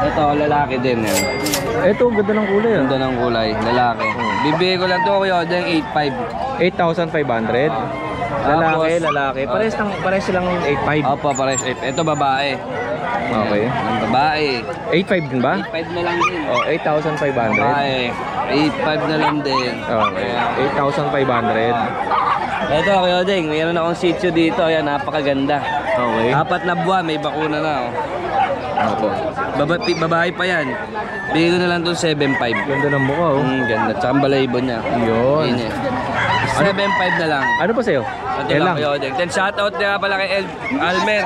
Ito, lalaki din yan. Ito, ganda ng kulay ah. Ganda ng kulay, lalaki. Bibigay ko lang to, Kuya Odeng, 8,500. 8,500. Lalaki, Tapos, lalaki. Pares silang 8,500. Opo, pares 8. Ito, babae. Okay. Ang babae. 8,500 din ba? 8,500 na lang din. Oh, 8,500. Babae. 8,500 na lang din. Okay. 8,500. Ito, Kuya Odeng, mayroon akong Shih Tzu dito. Ayan, napakaganda. Okay. 4 na buwan, may bakuna na. Oh. Opo. Babae pa yan. Bigay ko na lang itong 7,500. Ganda ng mukha oh. Ganda. Tsaka ang balayibo niya. Yun. Yun eh. 7,500 na lang. Ano pa sa'yo? Ito Yan lang, lang. Kuya Odeng. Then shoutout na pala kay Almer.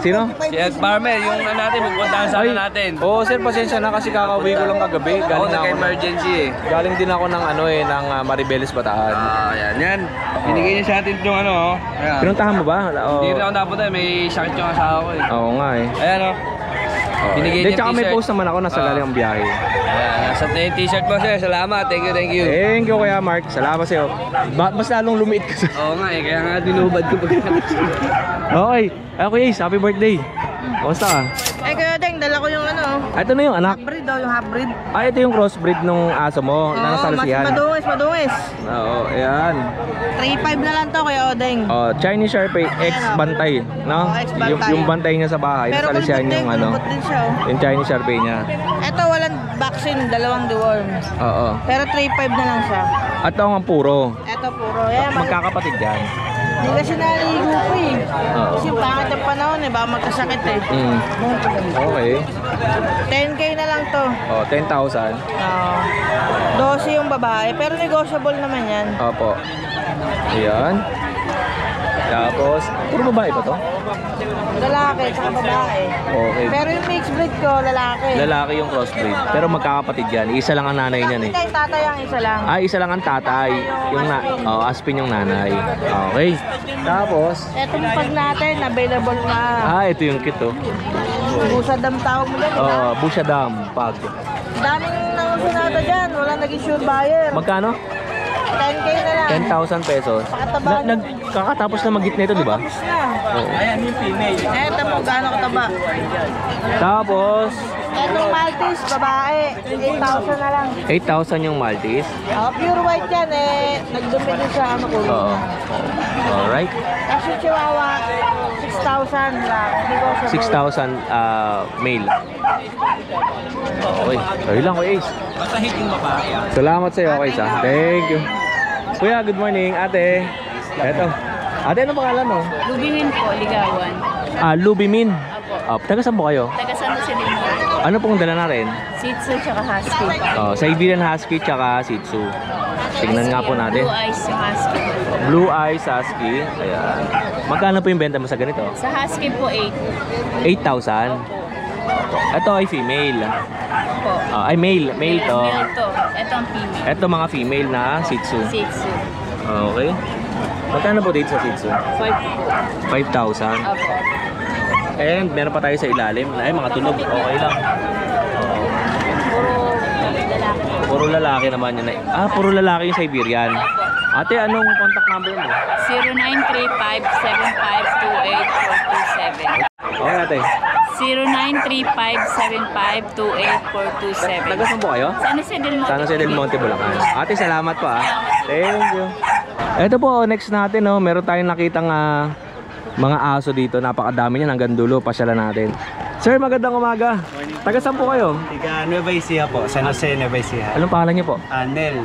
Sino? Si Ed Farmer, yung natin, magpuntahan sana natin. Oo, sir, pasensya na kasi kakauwi ko lang kagabi. Ako, Galing na ako. nagka-emergency eh. Galing din ako ng ng Maribeles Bataan. Yan. Binigay niya sa atin yung ano, oh. Ayan. Pinuntahan mo ba? Oo. Hindi rin ako napunta, may sakit yung asawa ko eh. Oo nga eh. Ayan, oh. Binigay Hindi, niya tsaka may t-shirt. post naman ako nasa galing ang biyahe. Ayan, nasa t-shirt mo sir. Salamat, thank you. Thank you Kuya Mark. Salamat sa'yo. Mas lalong lumiit ka sa... Oo nga eh, kaya nga dinubad ko pag Okay. Kuya Ace, happy birthday. Kamusta ka? Ay, Kuya Odeng, dala ko yung ano. Ito na yung anak. Hybrid daw, yung hybrid. Ito yung crossbreed nung aso mo na nasa mas Salesian. madungis. Oo, ayan. 3,500 na lang to, Kuya Odeng. Oh, Chinese Sharpei X Bantay, no? Oh, ex-bantay. Yung bantay niya sa bahay, Pero nasa Salesian yung kulbot din siya, oh. yung Chinese Sharpei niya. Ito, walang vaccine, 2 deworm. Oo. Pero 3,500 na lang siya. At ito ang puro. Ito, puro. Yan, Magkakapatid yan. Hindi kasi naligo ko eh. Oo. Kasi pangit ang panahon eh, baka magkasakit eh. Okay. 10K na lang to. Oh, 10,000. 12 yung babae, pero negotiable naman yan. Opo. Ayan. Tapos, puro babae ba to? Lalaki, saka babae. Okay. Pero yung mixed breed ko, lalaki. Lalaki yung crossbreed. Pero magkakapatid yan. Isa lang ang nanay niyan eh. Tatay, tatay ang isa lang. Isa lang ang tatay. Yung Aspin yung nanay. Okay. Tapos, Etong pag natin, available na. ito yung kit oh. Busa dam tawag mo dyan, di ba? Bushadam pag. Daming nang nata dyan. Walang naging sure buyer. Magkano? 10K na lang. 10,000 pesos. Pakataba. Nagkakatapos na mag-git nito, di ba? Tapos na. Oo. Eh, tamo, gaano kataba? Tapos, Etong Maltese, babae. 8,000 na lang. 8,000 yung Maltese. Oh, pure white yan eh. Nagdumi din sa ano ko. Oo. Alright. Kasi Chihuahua, 6,000 lang. Hindi ko sa 6,000 male. Okay. Ayun lang, Kuya Ace. Salamat sa iyo, Ace. Thank you. Kuya, good morning. Ate. Eto. Ate, ano pangalan mo? Lubimin po, Ligawan. Lubimin. Taga saan po kayo? Taga San Jose del Monte. Ano pong dala na rin? Shih Tzu tsaka Husky. Siberian Husky tsaka Shih Tzu. Tingnan nga po natin. Blue eyes yung Husky. Blue Eyes Husky. Ayan. Magkano po yung benta mo sa ganito? Sa Husky po, 8. 8,000. Ito ay female. Po. Ay male. Male to. Male to. Ito ang female. Ito mga female na Shih Tzu. Shih Tzu. Okay. Magkano po dito sa Shih Tzu? 5 po. 5,000. Opo. And meron pa tayo sa ilalim. Ay, mga tunog. Okay lang. Puro lalaki. Puro lalaki naman yun. Puro lalaki yung Siberian. Ate, anong contact number mo? 0935-7528-427. Okay, ate. 0935-7528-427. Taga saan po kayo? San Jose del Monte. San Jose del Monte, Bulacan. Ate, salamat po Thank you. Ito po, next natin, meron tayong nakitang mga aso dito. Napakadami niyan hanggang dulo. Pasyalan natin. Sir, magandang umaga. Taga saan po kayo? Tiga Nueva Ecija po, San Jose, Nueva Ecija. Anong pangalan niyo po? Nel.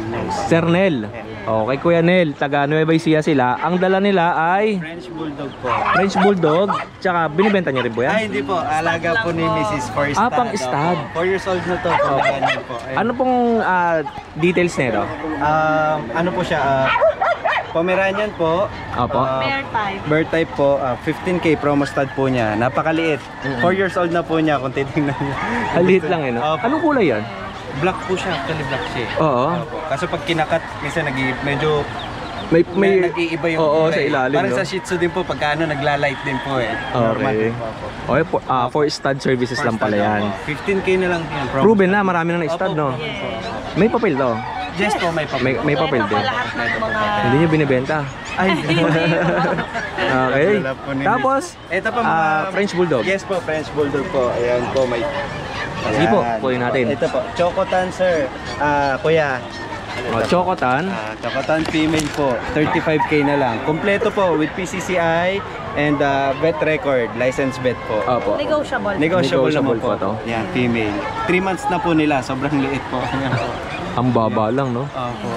Sir Nel. Okay, Kuya Nel. Taga Nueva Ecija sila. Ang dala nila ay French Bulldog po. French Bulldog. Tsaka binibenta niyo rin po yan? Ay, hindi po. Alaga po ni Mrs. for stud. Pang stud. 4 years old na to. Palagan po. Ayun. Ano pong details nito? Ano po siya? Pomeranian po. Opo. Bear type. Bird type po. 15K promo stud po niya. Napakaliit. 4 years old na po niya kung titingnan niyo. Halit lang no? Opo. Anong kulay yan? Black po siya. Actually black siya. Oo. Opo. Kaso pag kinakat, minsan medyo May nag-iiba yung oo, kulay. sa ilalim, Parang no? sa Shih Tzu din po, pagka nagla-light din po Normal Okay. din po ako. Okay, for stud services lang pala yan. 15K na lang yan. Proven na, marami na na-stud, no? May papel to. Yes po, may papel. May papel din. Lahat ng mga... Hindi nyo binibenta. Ay, Okay. Wala po ni Tapos, ito po mga French Bulldog. Yes po, French Bulldog po. Ayan po, may... Sige po, kunin natin. Ito po, Chocotan sir. Kuya. Chocotan. Chocotan female po, 35K na lang. Kompleto po with PCCI and vet record, license vet po. Opo. Negotiable. Negotiable naman Negotiable po. pa to. Yan, female. 3 months na po nila, sobrang liit po. Ayan po. Ang baba lang, no? Opo.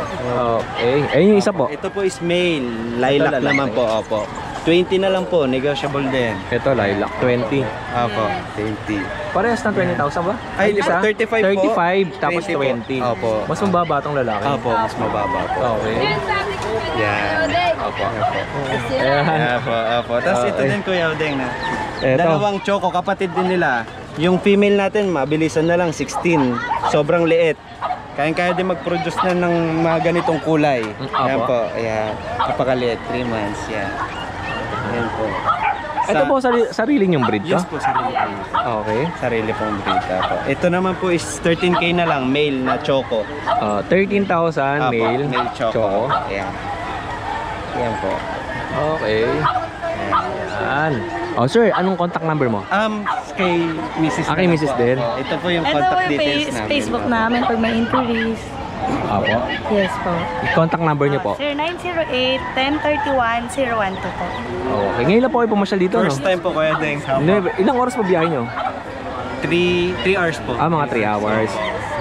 Okay. Ayun yung isa po. Ito po is male, lilac lalaki. naman po. Opo. 20 na lang po, negotiable din. Ito, lilac. 20. Opo, 20. Parehas ng 20,000 ba? Ay, Isa? 35 po. 35, tapos 20 po. 20. Opo. Mas mababa tong lalaki. Opo, mas mababa po. Okay. Yan. Opo. Opo, opo. Tapos ito Okay. din Kuya Odeng na. Eto. Dalawang choco, kapatid din nila. Yung female natin, mabilisan na lang, 16. Sobrang liit. Kaya din mag-produce na ng mga ganitong kulay. Ayan Opo. po, ayan. Napakaliit, 3 months, yan. Ayan po. Ito po, sarili niyong breed to? Yes po, sarili po. Okay. Sarili pong breed po. Ito naman po is 13K na lang, male na choco. 13,000 Apo, male. male choco. Ayan. Ayan po. Okay. Ayan. Oh, sir, anong contact number mo? Kay Mrs. Kay na Mrs. po. din. Ito po yung Ito contact yung details namin. Facebook namin pag may inquiries. Apo. Yes po. Contact number niyo po. 0908-1031-012 po. Okay. Ngayon lang po kayo pumasyal dito, no? First time po Kuya Deng. Hindi, ilang oras pa biyahe nyo? 3 hours po. Mga 3 hours.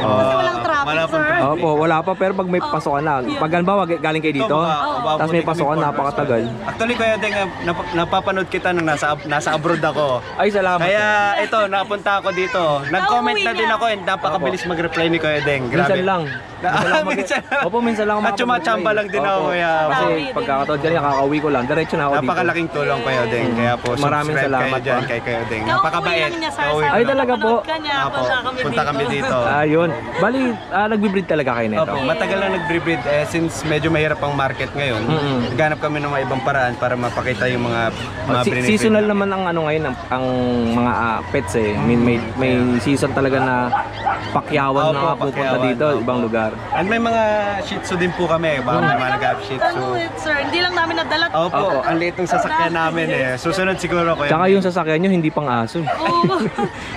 Walang traffic, wala pong sir. Opo, wala pa. Pero pag may pasokan na, pag halimbawa galing kayo dito, tapos may pasokan, napakatagal. Actually Kuya Deng, napapanood kita nung nasa abroad ako. Ay, salamat. Kaya ito, napunta ako dito. Nag-comment na din ako and napakabilis mag-reply ni Kuya Deng. Grabe. Minsan lang. Minsan lang. Opo, minsan lang. At chumachamba lang din ako, Kuya. Kasi pagkakataon dyan, kakauwi ko lang. Diretso na ako dito. Napakalaking tulong Kuya Deng. Kaya po, Maraming subscribe salamat kayo dyan po. kay Kuya Deng. Napakabait. Ay, talaga po. Punta kami dito. Ayun. Bali, Nagbibreed talaga kayo nito? Opo, matagal na nagbre-breed. Since medyo mahirap ang market ngayon, naghanap kami ng mga ibang paraan para mapakita yung mga breed. Seasonal naman ang ano ngayon, ang mga pets eh. I mean, may season talaga na pakyawan na pupunta dito, ibang lugar. And may mga Shih Tzu din po kami. Baka may mga nag-have Shih Tzu. Sir, hindi lang namin nadala. Opo, ang liit ng sasakyan namin eh. Susunod siguro ko. Tsaka yung sasakyan nyo, hindi pang aso. Oo.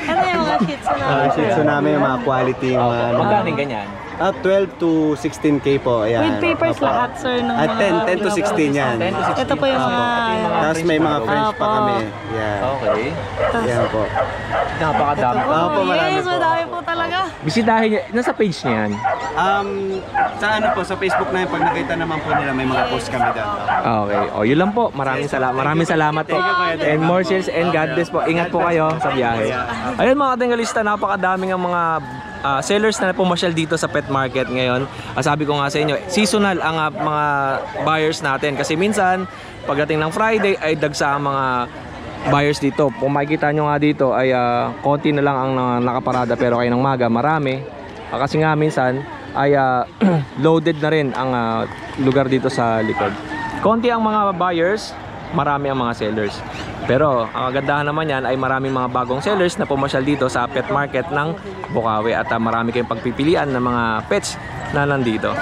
Ano yung mga Shih Tzu namin? Shih Tzu namin, yung mga quality. Magkano ganyan? 12 to 16K po. Ayan. With papers lahat, sir. At 10 to 16 yan. Ito po yung mga... Tapos may mga French pa kami. Yan. Okay. Yan po. Napakadami. Opo, marami Yes, po. madami po talaga. Bisitahin nyo, nasa page niya yan. Sa ano po, sa Facebook na yun, pag nakita naman po nila, may mga post kami doon. Okay. O, yun lang po. Maraming salamat po. And more sales and God bless po. Ingat po kayo sa biyahe. Ayun mga katinggalista, napakadaming ang mga sellers na pumasyal dito sa pet market ngayon. Sabi ko nga sa inyo, seasonal ang mga buyers natin. Kasi minsan, pagdating ng Friday, ay dagsa ang mga buyers dito. Kung makikita nyo nga dito, ay konti na lang ang nakaparada. Pero kayo ng maga, marami. Kasi nga minsan, ay loaded na rin ang lugar dito sa likod. Konti ang mga buyers, marami ang mga sellers. Pero ang kagandahan naman yan ay maraming mga bagong sellers na pumasyal dito sa pet market ng Bukawi at marami kayong pagpipilian ng mga pets na nandito.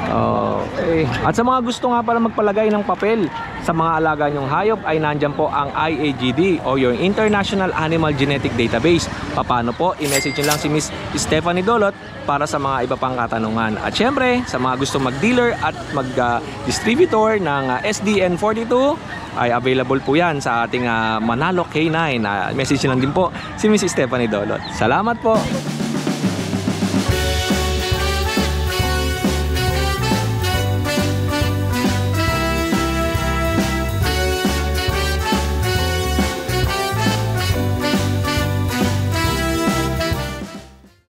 Okay. At sa mga gusto nga pala magpalagay ng papel sa mga alaga nyong hayop ay nandyan po ang IAGD o yung International Animal Genetic Database. Paano po? I-message nyo lang si Miss Stephanie Dolot para sa mga iba pang katanungan. At syempre, sa mga gusto mag-dealer at mag-distributor ng SDN42 ay available po yan sa ating Manalo K9. Message lang din po si Miss Stephanie Dolot. Salamat po!